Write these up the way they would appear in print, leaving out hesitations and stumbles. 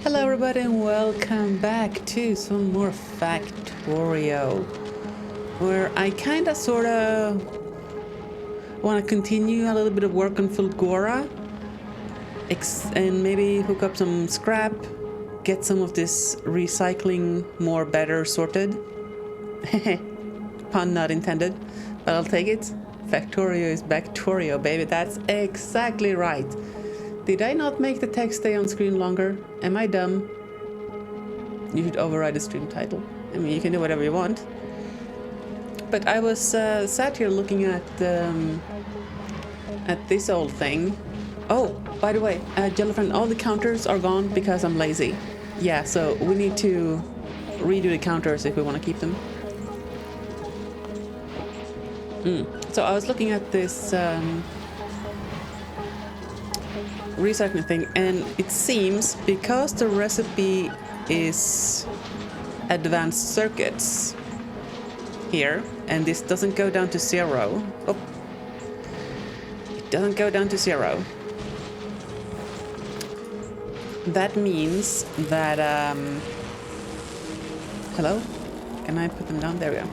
Hello everybody and welcome back to some more Factorio, where I kinda sorta want to continue a little bit of work on Fulgora and maybe hook up some scrap, get some of this recycling more better sorted. Pun not intended, but I'll take it. Factorio is Factorio, baby. That's exactly right. Did I not make the text stay on screen longer? Am I dumb? You should override the stream title. I mean, you can do whatever you want. But I was sat here looking at this old thing. Oh, by the way, Jellyfriend, all the counters are gone because I'm lazy. Yeah, so we need to redo the counters if we want to keep them. So I was looking at this recycling thing, and it seems because the recipe is advanced circuits here, and this doesn't go down to zero. Oh, it doesn't go down to zero. That means that hello, can I put them down? There we go.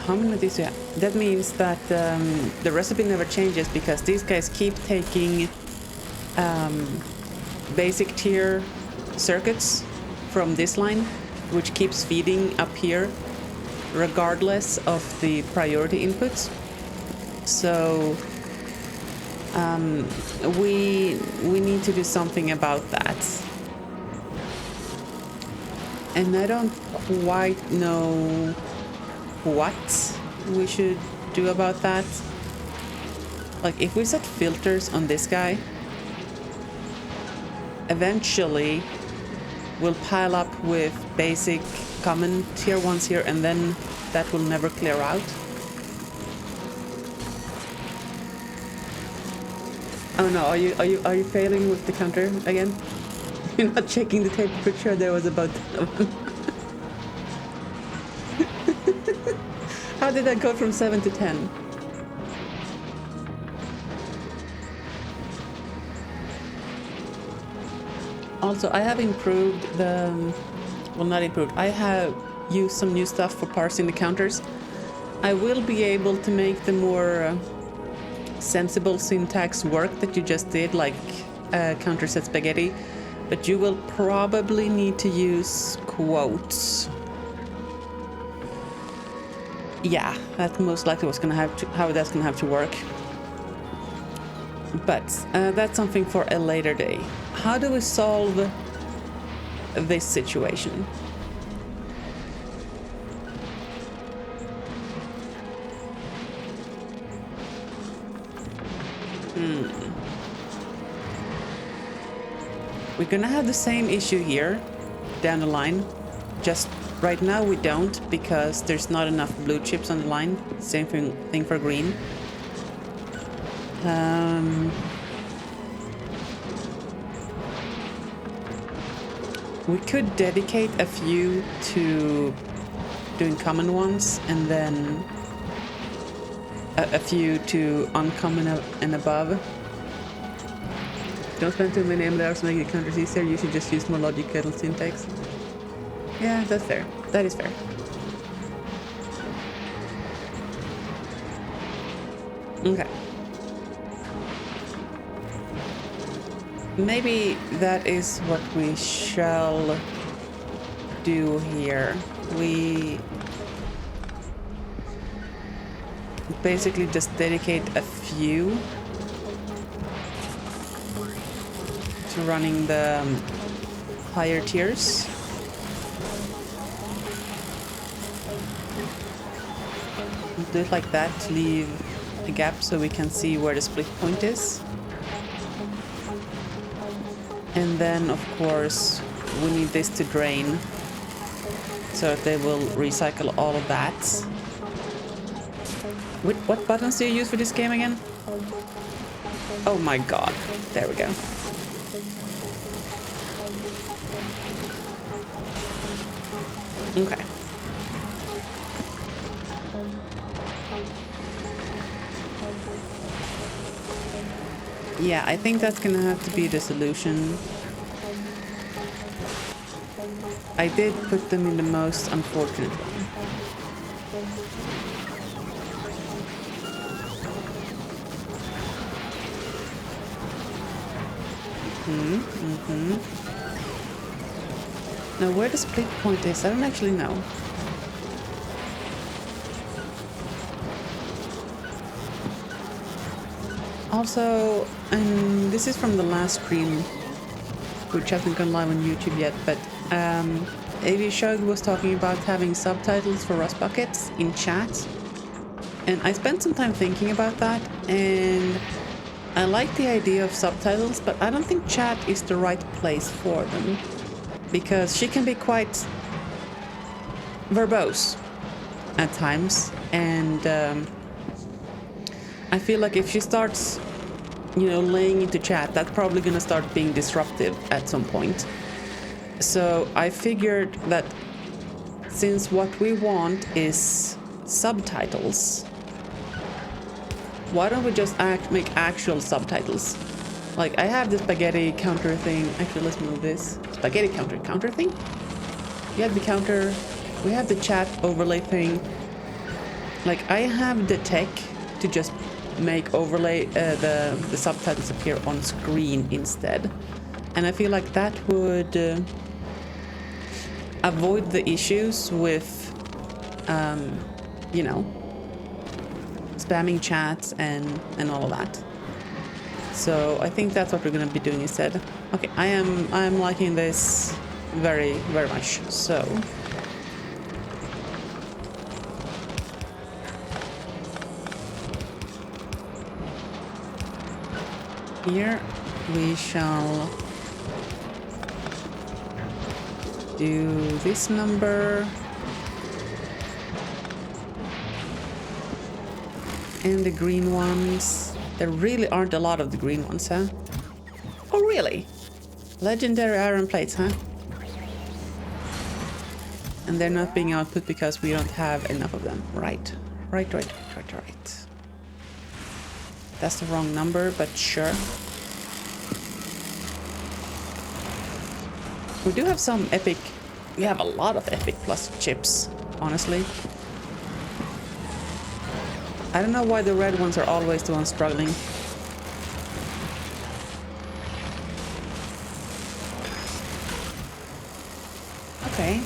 How many of these do you have? That means that the recipe never changes because these guys keep taking basic tier circuits from this line, which keeps feeding up here regardless of the priority inputs. So we need to do something about that. And I don't quite know what we should do about that. Like, if we set filters on this guy, eventually we'll pile up with basic common tier ones here, and then that will never clear out. Oh no, are you failing with the counter again? You're not checking the tape picture. There was about How did that go from 7 to 10? Also, I have improved the... Well, not improved. I have used some new stuff for parsing the counters. I will be able to make the more sensible syntax work that you just did, like counter set spaghetti. But you will probably need to use quotes. Yeah, that's most likely what's gonna have to, how that's gonna have to work. But that's something for a later day. How do we solve this situation? We're gonna have the same issue here down the line. Just right now we don't, because there's not enough blue chips on the line. Same thing for green. We could dedicate a few to doing common ones, and then a few to uncommon and above. Don't spend too many Cmdrs to make the counters easier. You should just use more logical syntax. Yeah, that's fair. That is fair. Okay. Maybe that is what we shall do here. We basically just dedicate a few to running the higher tiers. Do it like that to leave a gap so we can see where the split point is. And then, of course, we need this to drain so that they will recycle all of that. What buttons do you use for this game again? Oh my god. There we go. Okay. Yeah, I think that's gonna have to be the solution. I did put them in the most unfortunate one. Now where the split point is, I don't actually know. Also, and this is from the last stream, which hasn't gone live on YouTube yet, but AV Shug was talking about having subtitles for Rust buckets in chat. And I spent some time thinking about that, and I like the idea of subtitles, but I don't think chat is the right place for them. Because she can be quite verbose at times, and I feel like if she starts, you know, laying into chat, that's probably gonna start being disruptive at some point. So I figured that since what we want is subtitles, why don't we just make actual subtitles? Like, I have the spaghetti counter thing. Actually, let's move this. Spaghetti counter thing? We have the counter. We have the chat overlay thing. Like, I have the tech to just make overlay the subtitles appear on screen instead. And I feel like that would avoid the issues with, you know, spamming chats and all of that. So I think that's what we're gonna be doing instead. Okay, I'm liking this very, very much. So here we shall do this number and the green ones. There really aren't a lot of the green ones, huh? Oh, really? Legendary iron plates, huh? And they're not being output because we don't have enough of them. Right. Right. That's the wrong number, but sure. We do have some epic... We have a lot of epic plus chips, honestly. I don't know why the red ones are always the ones struggling. Okay.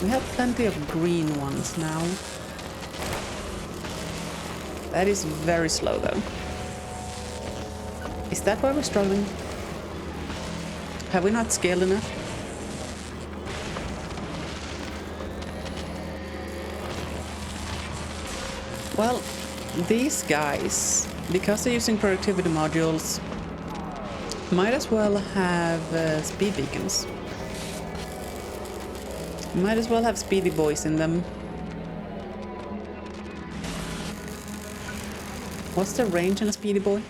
We have plenty of green ones now. That is very slow though. Is that why we're struggling? Have we not scaled enough? Well, these guys, because they're using productivity modules, might as well have speed beacons. Might as well have speedy boys in them. What's the range on a speedy boy?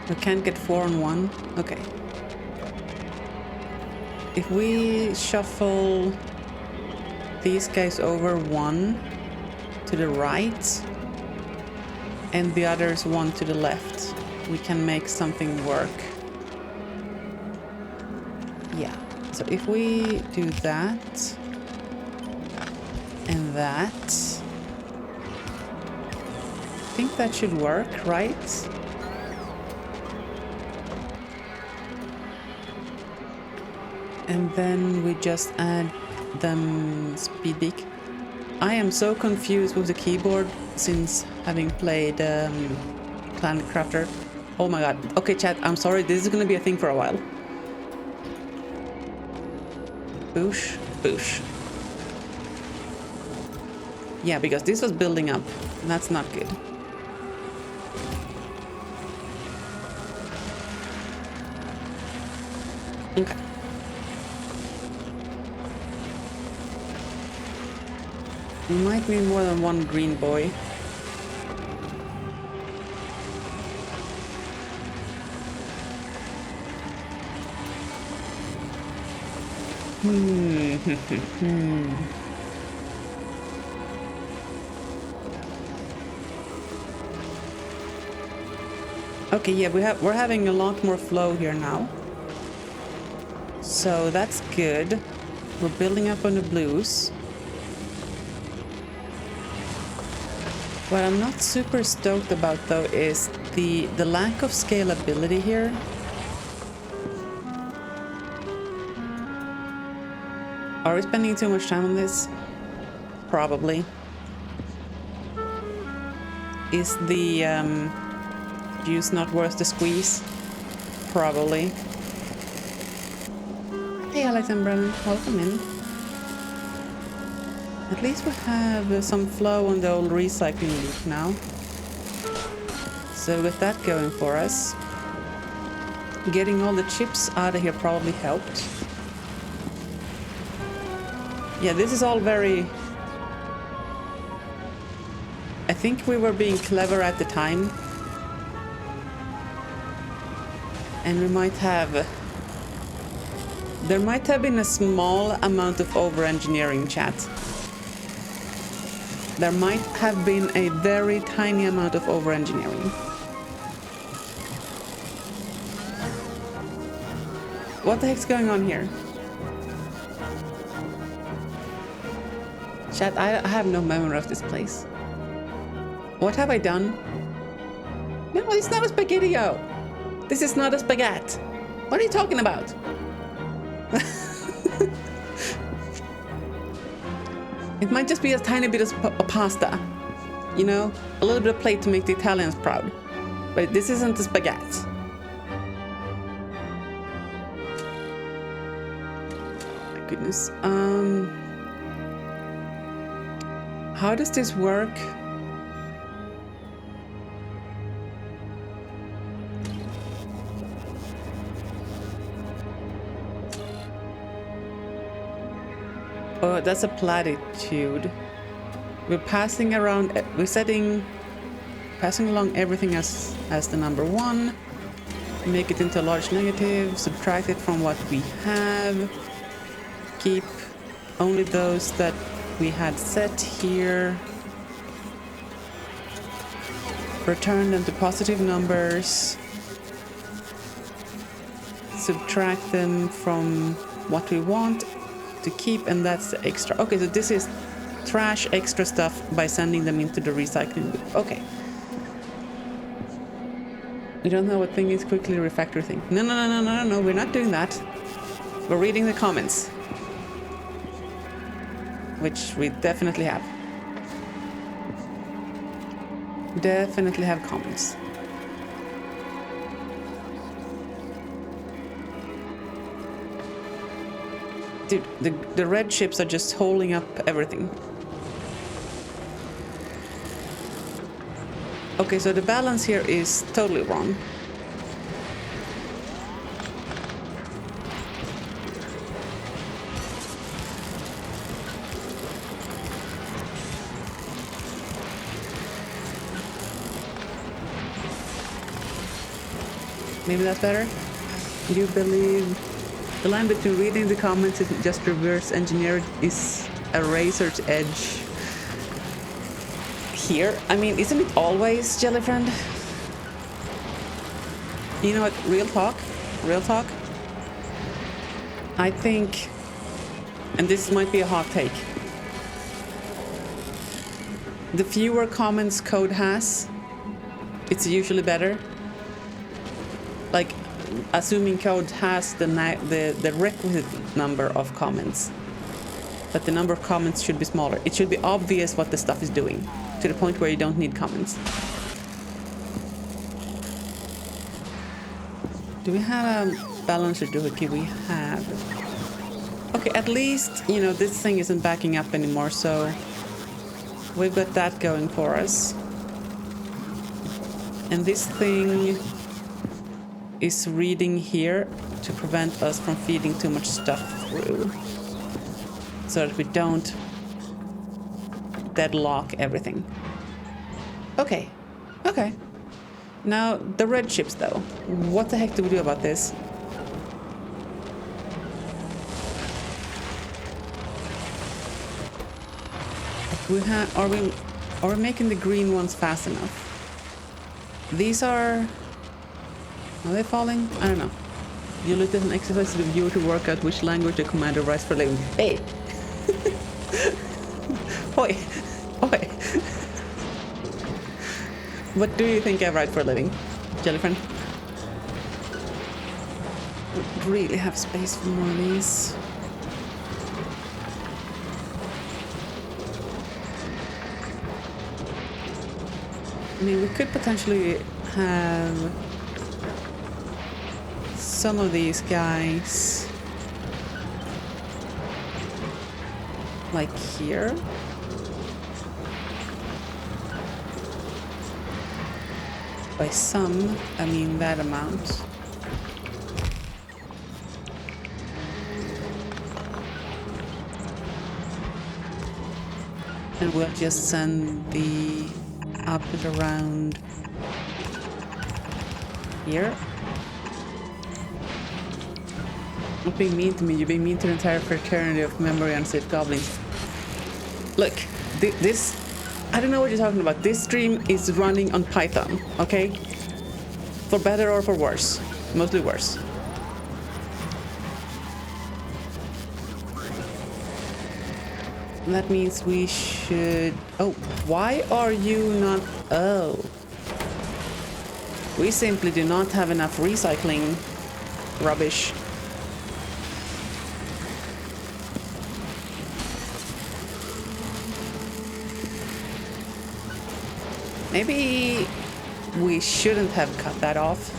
We can't get 4 on 1? Okay. If we shuffle these guys over 1 to the right and the others 1 to the left, we can make something work. Yeah. So if we do that and that, I think that should work, right? And then we just add them speed beak. I am so confused with the keyboard since having played Planet Crafter. Oh my god. Okay, chat, I'm sorry. This is gonna be a thing for a while. Boosh, boosh. Yeah, because this was building up. And that's not good. Okay. We might need more than one green boy. Okay, yeah, we're having a lot more flow here now. So that's good. We're building up on the blues. What I'm not super stoked about though is the lack of scalability here. Are we spending too much time on this? Probably. Is the juice not worth the squeeze? Probably. Hey Alex and Brennan, welcome in. At least we have some flow on the old recycling loop now. So with that going for us, getting all the chips out of here probably helped. Yeah, this is all very... I think we were being clever at the time. And we might have... There might have been a small amount of over-engineering, chat. There might have been a very tiny amount of over-engineering. What the heck's going on here? Chat, I have no memory of this place. What have I done? No, it's not a spaghetti-o. This is not a spaghetti. What are you talking about? It might just be a tiny bit of pasta. You know? A little bit of plate to make the Italians proud. But this isn't a spaghetti. My goodness. How does this work? Oh, that's a platitude. We're passing around, passing along everything as the number 1. Make it into a large negative, subtract it from what we have. Keep only those that we had set here. Return them to positive numbers. Subtract them from what we want to keep, and that's the extra. Okay, so this is trash extra stuff by sending them into the recycling loop. Okay. We don't know what thing is quickly refactor thing. No, we're not doing that. We're reading the comments. Which we definitely have. Definitely have comments. Dude, the red chips are just holding up everything. Okay, so the balance here is totally wrong. Maybe that's better? You believe the line between reading the comments and just reverse engineered is a razor's edge here? I mean, isn't it always, Jellyfriend? You know what? Real talk. I think, and this might be a hot take, the fewer comments code has, it's usually better. Like, assuming code has the requisite number of comments, but the number of comments should be smaller. It should be obvious what the stuff is doing, to the point where you don't need comments. Do we have a balancer doohickey? We have. Okay, at least, you know, this thing isn't backing up anymore, so we've got that going for us. And this thing is reading here to prevent us from feeding too much stuff through, so that we don't deadlock everything. Okay. Now the red chips though. What the heck do we do about this? Are we making the green ones fast enough? These are Are they falling? I don't know. You looked at an exercise to the viewer to work out which language the commander writes for a living. Hey! Oi! Oi! What do you think I write for a living, Jellyfriend? Would really have space for more of these. I mean, we could potentially have some of these guys like here. By some, I mean that amount. And we'll just send the output around here. Not being mean to me, you're being mean to the entire fraternity of memory unsafe goblins. Look, this, I don't know what you're talking about. This stream is running on Python, okay? For better or for worse. Mostly worse. That means we should... Oh, why are you not... Oh. We simply do not have enough recycling rubbish. Maybe we shouldn't have cut that off.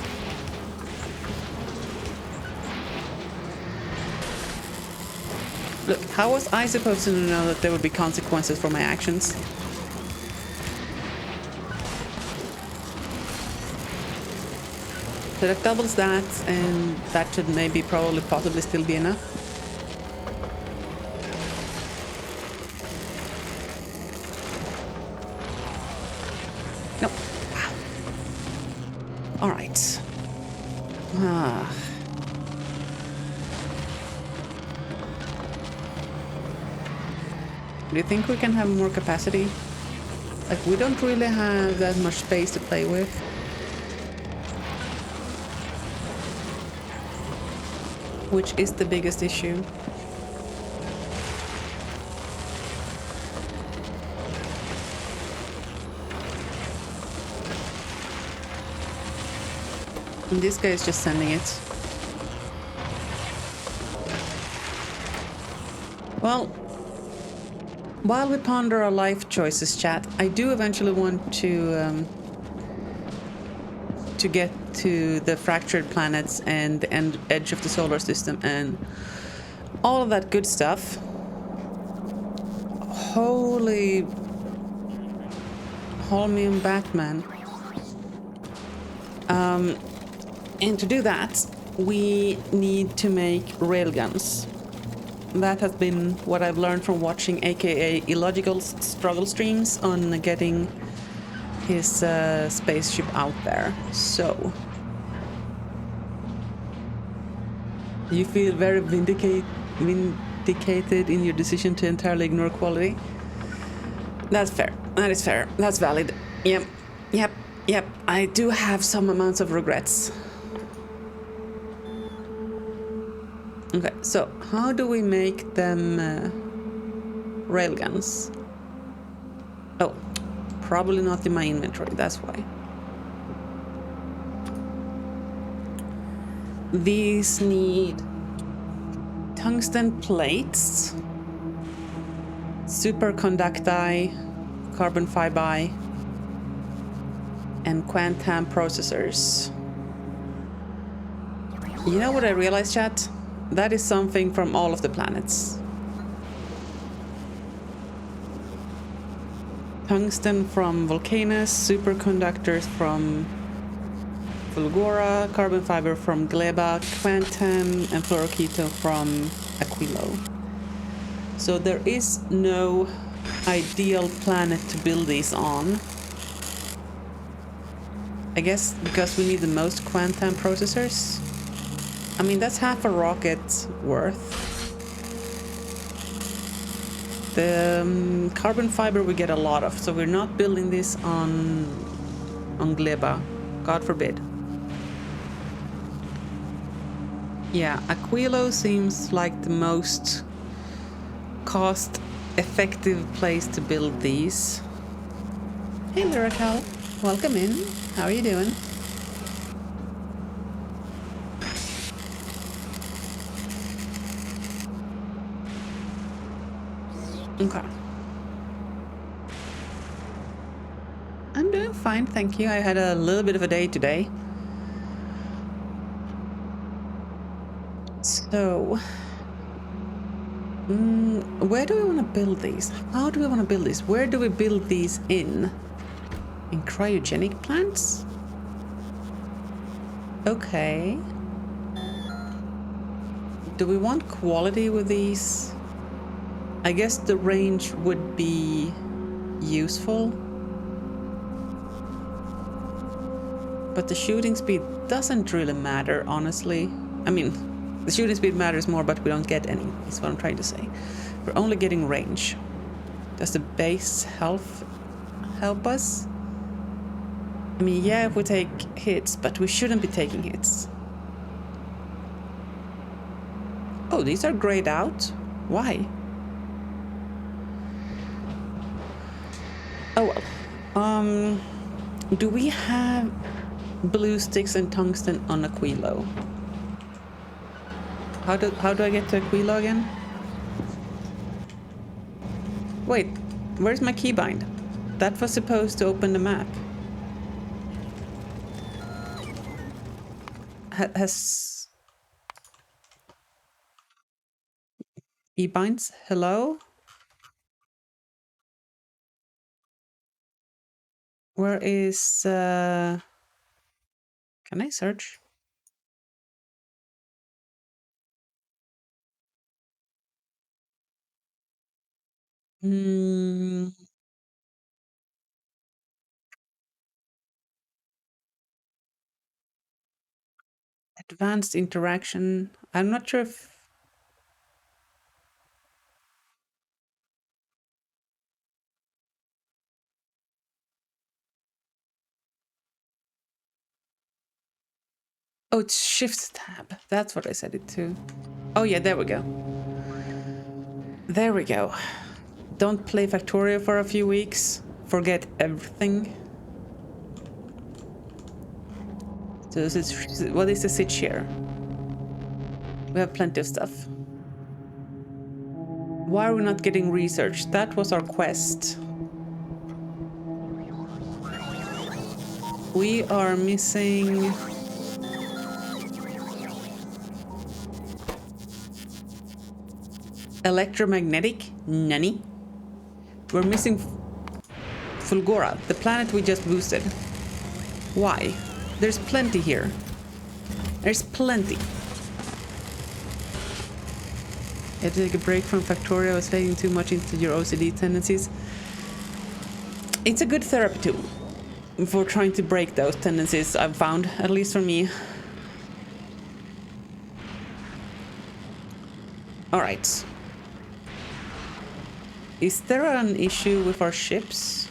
Look, how was I supposed to know that there would be consequences for my actions? So that doubles that, and that should maybe, probably, possibly still be enough. No. Wow. All right. Ah. Do you think we can have more capacity? Like, we don't really have that much space to play with. Which is the biggest issue. And this guy is just sending it. Well, while we ponder our life choices, chat, I do eventually want to get to the fractured planets and the edge of the solar system and all of that good stuff. Holy Holmium Batman. And to do that, we need to make railguns. That has been what I've learned from watching aka illogical struggle streams on getting his spaceship out there. So you feel very vindicated in your decision to entirely ignore quality. That's fair. That is fair. That's valid. Yep. I do have some amounts of regrets. Okay, so how do we make them railguns? Oh, probably not in my inventory, that's why. These need tungsten plates, superconducti, carbon fiber, and quantum processors. You know what I realized, chat? That is something from all of the planets. Tungsten from Volcanus, superconductors from Fulgora, carbon fiber from Gleba, quantum, and fluoroketo from Aquilo. So there is no ideal planet to build these on. I guess because we need the most quantum processors. I mean, that's half a rocket worth. The carbon fiber we get a lot of, so we're not building this on Gleba. God forbid. Yeah, Aquilo seems like the most cost-effective place to build these. Hey, Lyrical. Welcome in. How are you doing? Okay. I'm doing fine, thank you. I had a little bit of a day today. So, where do we want to build these? How do we want to build these? Where do we build these in? In cryogenic plants? Okay. Do we want quality with these? I guess the range would be useful. But the shooting speed doesn't really matter, honestly. I mean, the shooting speed matters more, but we don't get any, is what I'm trying to say. We're only getting range. Does the base health help us? I mean, yeah, if we take hits, but we shouldn't be taking hits. Oh, these are grayed out? Why? Oh well. Do we have blue sticks and tungsten on Aquilo? How do I get to Aquilo again? Wait, where's my keybind? That was supposed to open the map. Has e-binds? Hello? Where is can I search? Advanced interaction. I'm not sure if... Oh, it's shift tab. That's what I set it to. Oh yeah, there we go. There we go. Don't play Factorio for a few weeks. Forget everything. So this is, what is the sit here? We have plenty of stuff. Why are we not getting research? That was our quest. We are missing... electromagnetic? Nani? We're missing Fulgora, the planet we just boosted. Why? There's plenty here. There's plenty. You have to take a break from Factorio. It's fading too much into your OCD tendencies. It's a good therapy tool for trying to break those tendencies, I've found, at least for me. Alright. Is there an issue with our ships?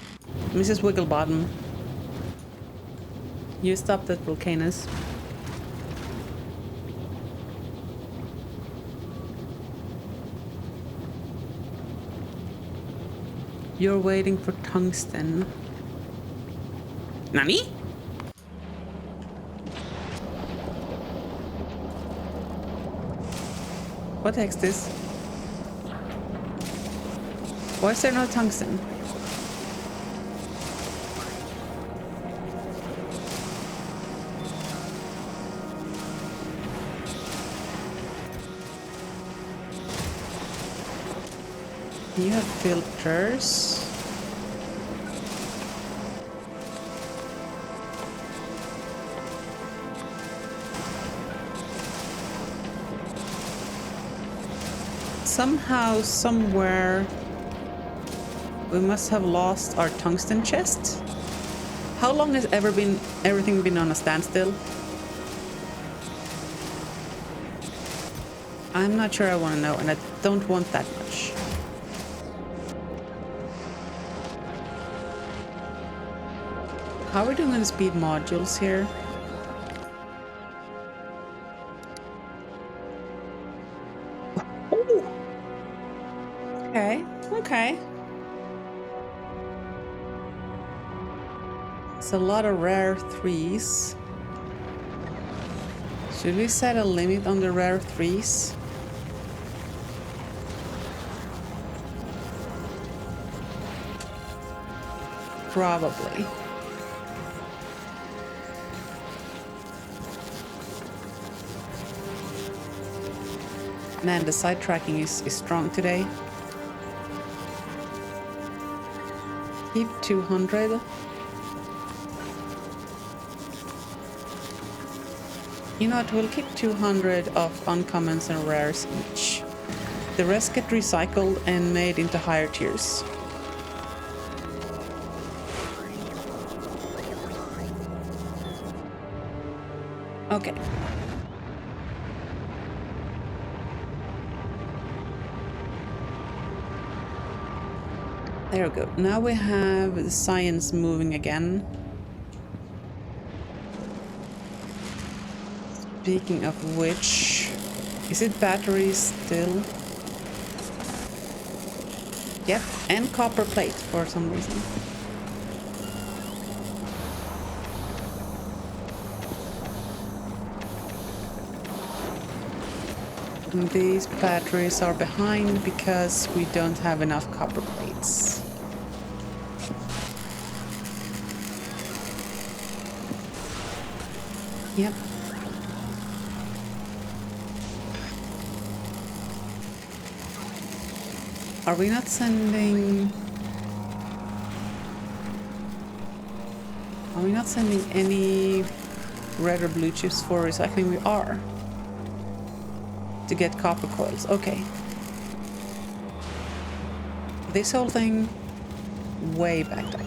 Mrs. Wigglebottom. You stop that volcanoes. You're waiting for tungsten. Nani? What the heck's this? Why is there no tungsten? You have filters. Somehow, somewhere, we must have lost our tungsten chest. How long has everything been on a standstill? I'm not sure I want to know, and I don't want that much. How are we doing on the speed modules here? It's a lot of rare 3s. Should we set a limit on the rare 3s? Probably. Man, the side tracking is strong today. Keep 200. You know what, we'll keep 200 of uncommons and rares each. The rest get recycled and made into higher tiers. Okay. There we go. Now we have the science moving again. Speaking of which, is it batteries still? Yep, and copper plate for some reason. And these batteries are behind because we don't have enough copper plates. Yep. Are we not sending... Are we not sending any red or blue chips for recycling? We are. To get copper coils. Okay. This whole thing way backed up.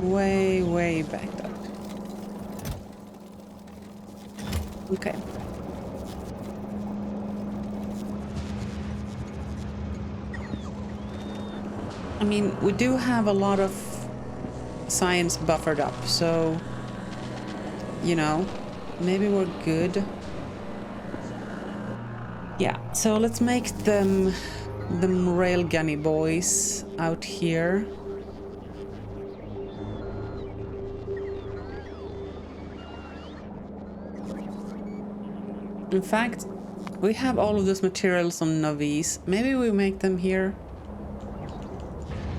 Way backed up. Okay. I mean, we do have a lot of science buffered up, so, you know, maybe we're good. Yeah, so let's make them railgunny boys out here. In fact, we have all of those materials on Novice. Maybe we make them here.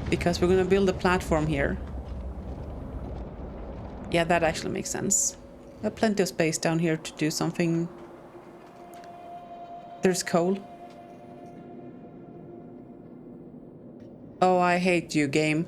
Because we're gonna build a platform here. Yeah, that actually makes sense. We have plenty of space down here to do something. There's coal. Oh, I hate you, game.